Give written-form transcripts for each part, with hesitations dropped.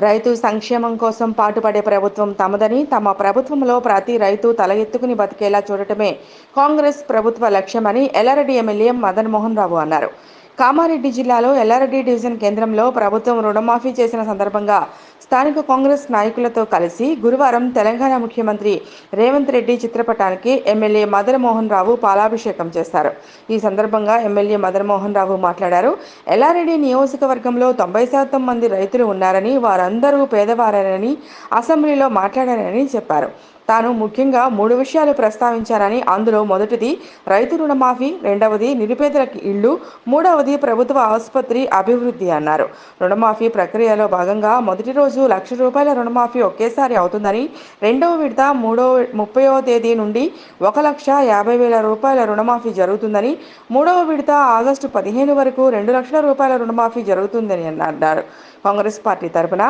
రైతు సంక్షేమం కోసం పాటుపడే ప్రభుత్వం తమదని, తమ ప్రభుత్వంలో ప్రతి రైతు తల ఎత్తుకుని బతికేలా చూడటమే కాంగ్రెస్ ప్రభుత్వ లక్ష్యమని ఎల్లారెడ్డి ఎమ్మెల్యే మదన్ మోహన్ రావు అన్నారు. కామారెడ్డి జిల్లాలో ఎల్లారెడ్డి డివిజన్ కేంద్రంలో ప్రభుత్వం రుణమాఫీ చేసిన సందర్భంగా స్థానిక కాంగ్రెస్ నాయకులతో కలిసి గురువారం తెలంగాణ ముఖ్యమంత్రి రేవంత్ రెడ్డి చిత్రపటానికి ఎమ్మెల్యే మదన్ మోహన్ రావు పాలాభిషేకం చేశారు. ఈ సందర్భంగా ఎమ్మెల్యే మదన్ మోహన్ రావు మాట్లాడారు. ఎల్లారెడ్డి నియోజకవర్గంలో 90% మంది రైతులు ఉన్నారని, వారందరూ పేదవారని అసెంబ్లీలో మాట్లాడారని చెప్పారు. తాను ముఖ్యంగా 3 విషయాలు ప్రస్తావించారని, అందులో మొదటిది రైతు రుణమాఫీ, రెండవది నిరుపేదలకు ఇళ్లు, మూడవది ప్రభుత్వ ఆసుపత్రి అభివృద్ధి అన్నారు. రుణమాఫీ ప్రక్రియలో భాగంగా మొదటి రోజు ₹1,00,000 రుణమాఫీ ఒకేసారి అవుతుందని, రెండవ విడత 30వ తేదీ నుండి ₹1,50,000 రుణమాఫీ జరుగుతుందని, మూడవ విడత ఆగస్టు 15 వరకు ₹2,00,000 రుణమాఫీ జరుగుతుందని అన్నారు. కాంగ్రెస్ పార్టీ తరఫున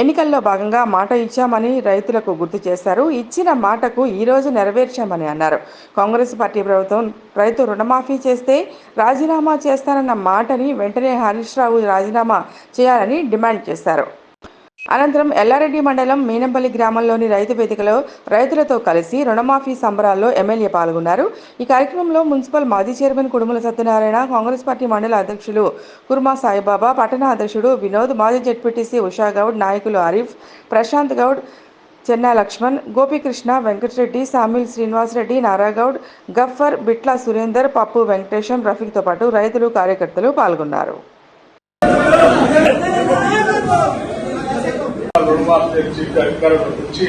ఎన్నికల్లో భాగంగా మాట ఇచ్చామని రైతులకు గుర్తు చేశారు. ఇచ్చిన మాటకు ఈరోజు నెరవేర్చామని అన్నారు. కాంగ్రెస్ పార్టీ ప్రభుత్వం రైతు రుణమాఫీ చేస్తే రాజీనామా చేస్తానన్న మాటని వెంటనే హరీష్ రావు రాజీనామా చేయాలని డిమాండ్ చేశారు. అనంతరం ఎల్లారెడ్డి మండలం మీనంపల్లి గ్రామంలోని రైతు వేదికలో రైతులతో కలిసి రుణమాఫీ సంబరాల్లో ఎమ్మెల్యే పాల్గొన్నారు. ఈ కార్యక్రమంలో మున్సిపల్ మాజీ చైర్మన్ కుడుముల సత్యనారాయణ, కాంగ్రెస్ పార్టీ మండల అధ్యక్షులు కుర్మా సాయిబాబా, పట్టణ అధ్యక్షుడు వినోద్, మాజీ జెడ్పీటీసీ ఉషాగౌడ్, నాయకులు ఆరిఫ్, ప్రశాంత్ గౌడ్, చెన్నా లక్ష్మణ్, గోపీకృష్ణ, వెంకటరెడ్డి, సామిల్ శ్రీనివాసరెడ్డి, నారాగౌడ్, గఫ్ఫర్, బిట్ల సురేందర్, పప్పు వెంకటేశం, రఫీక్తో పాటు రైతులు, కార్యకర్తలు పాల్గొన్నారు. రుణమాఫీ తెచ్చి అధికారంలో వచ్చి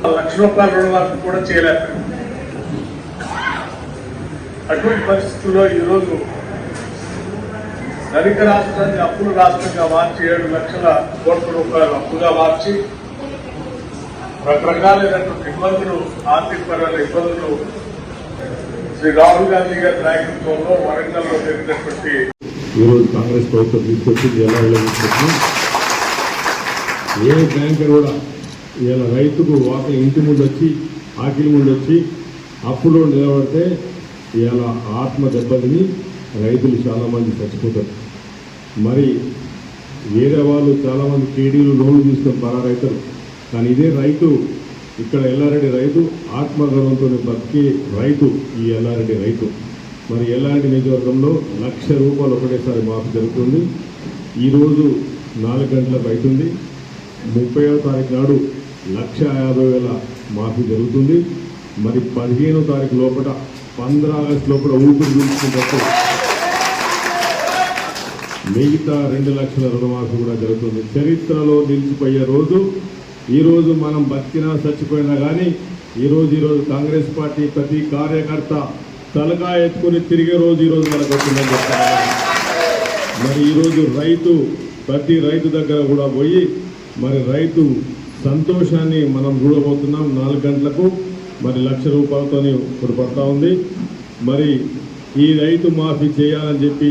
₹1,00,000 రుణమాఫీ కూడా చేయలేక అటువంటి పరిస్థితుల్లో ఈరోజు ధనిక రాష్ట్రాన్ని అప్పుల రాష్ట్రంగా మార్చి ₹7,00,000 అప్పుగా మార్చి రకరకాలైనటువంటి ఇబ్బందులు, ఆర్థికపరమైన ఇబ్బందులు శ్రీ రాహుల్ గాంధీ గారి నాయకత్వంలో వరంగల్లో జరిగినటువంటి ఈరోజు కాంగ్రెస్ ప్రభుత్వం తీసుకొచ్చింది. ఎలా తీసుకొచ్చింది? ఏ బ్యాంకర్ కూడా ఇలా రైతుకు ఇంటి ముందు వచ్చి, ఆకిలి ముందు వచ్చి అప్పులో నిలబడితే ఇలా ఆత్మ దెబ్బతిని రైతులు చాలామంది చచ్చిపోతారు. మరి వేరే వాళ్ళు చాలామంది కేడీలు లోన్లు తీసుకొని పరారైతారు. కానీ ఇదే రైతు, ఇక్కడ ఎల్లారెడ్డి రైతు ఆత్మగౌరవంతో బతికే రైతు ఈ ఎల్లారెడ్డి రైతు. మరి ఎల్లారెడ్డి నియోజకవర్గంలో ₹1,00,000 ఒకటేసారి మాఫీ జరుగుతుంది. ఈరోజు 4 గంటలకు అవుతుంది. 30వ తారీఖు నాడు ₹1,50,000 మాఫీ జరుగుతుంది. మరి 15వ తారీఖు లోపల 15 ఆగస్టు లోపల ఊపిరి పీల్చుకున్నప్పుడు మిగతా 2,00,000 రుణమాఫీ కూడా జరుగుతుంది. చరిత్రలో నిలిచిపోయే రోజు ఈరోజు. మనం బతికినా చచ్చిపోయినా కానీ ఈరోజు కాంగ్రెస్ పార్టీ ప్రతి కార్యకర్త తలకాయ ఎత్తుకుని తిరిగే రోజు ఈరోజు మనకు వచ్చిందని చెప్తారు. మరి ఈరోజు ప్రతి రైతు దగ్గర కూడా పోయి మరి రైతు సంతోషాన్ని మనం చూడబోతున్నాం. 4 గంటలకు మరి ₹1,00,000 ఇప్పుడు పడతా ఉంది. మరి ఈ రైతు మాఫీ చేయాలని చెప్పి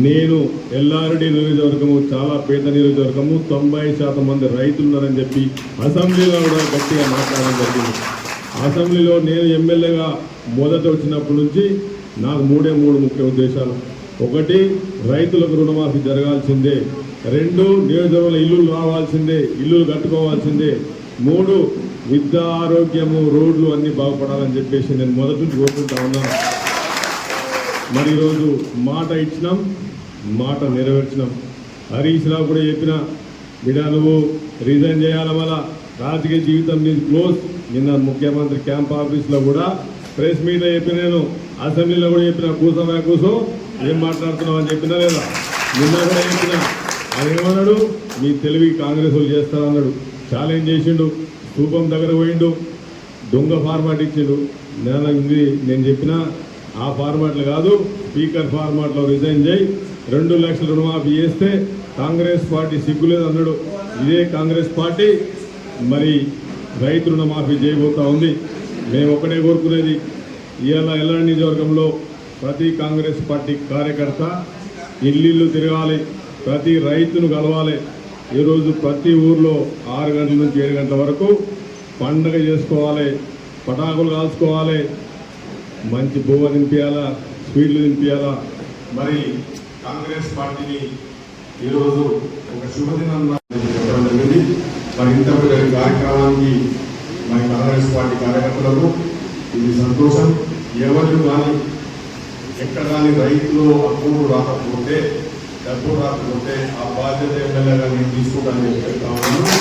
నేను ఎల్లారెడ్డి నియోజకవర్గము చాలా పేద నియోజకవర్గము, 90% మంది రైతులు ఉన్నారని చెప్పి అసెంబ్లీలో కూడా గట్టిగా మాట్లాడడం జరిగింది. అసెంబ్లీలో నేను ఎమ్మెల్యేగా మొదట వచ్చినప్పటి నుంచి నాకు 3 ముఖ్య ఉద్దేశాలు. 1, రైతులకు రుణమాఫీ జరగాల్సిందే. 2, నియోజకవర్గంలో ఇల్లులు రావాల్సిందే, ఇల్లులు కట్టుకోవాల్సిందే. 3, విద్య, ఆరోగ్యము, రోడ్లు అన్నీ బాగుపడాలని చెప్పేసి నేను మొదటి నుంచి కోరుకుంటా ఉన్నాను. మరి ఈరోజు మాట ఇచ్చినాం, మాట నెరవేర్చినాం. హరీష్ రావు కూడా చెప్పిన బిడ్డ నువ్వు రిజైన్ చేయాల వల్ల రాజకీయ జీవితం నీకు క్లోజ్. నిన్న ముఖ్యమంత్రి క్యాంప్ ఆఫీస్లో కూడా ప్రెస్ మీట్లో చెప్పిన, నేను అసెంబ్లీలో కూడా చెప్పిన, కూసో ఏం మాట్లాడుతున్నావు అని చెప్పినా లేదా? నిన్న కూడా చెప్పిన. అదేమన్నాడు? మీ తెలివి కాంగ్రెస్ వాళ్ళు చేస్తారన్నాడు. ఛాలెంజ్ చేసిండు, స్థూపం దగ్గర పోయిండు, దొంగ ఫార్మాట్ ఇచ్చిండు. నేను చెప్పిన ఆ ఫార్మాట్లు కాదు, స్పీకర్ ఫార్మాట్లో రిజైన్ చేయి, 2,00,000 రుణమాఫీ చేస్తే కాంగ్రెస్ పార్టీ సిగ్గులేదు అన్నాడు. ఇదే కాంగ్రెస్ పార్టీ మరి రైతు రుణమాఫీ చేయబోతా ఉంది. మేము ఒకటే కోరుకునేది, ఇవాళ ఎల్లారెడ్డి నియోజకవర్గంలో ప్రతి కాంగ్రెస్ పార్టీ కార్యకర్త ఇల్లు తిరగాలి, ప్రతి రైతును కలవాలి. ఈరోజు ప్రతి ఊర్లో 6 గంటల నుంచి 7 గంటల వరకు పండగ చేసుకోవాలి, పటాకులు కాల్చుకోవాలి, మంచి బువ్వ తినిపించాలా, స్వీట్లు తినిపించాలా. మరి కాంగ్రెస్ పార్టీని ఈరోజు ఒక శుభదినం చెప్పడం జరిగింది. మరి ఇంత పెద్ద కార్యక్రమానికి మరి కాంగ్రెస్ పార్టీ కార్యకర్తలకు ఇది సంతోషం. ఎవరు కానీ ఎక్కడ కానీ రైతులు అప్పుడు రాకపోతే డబ్బు రాకపోతే ఆ బాధ్యత ఎమ్మెల్యేగా నేను తీసుకుంటానని చెప్తా ఉన్నాను.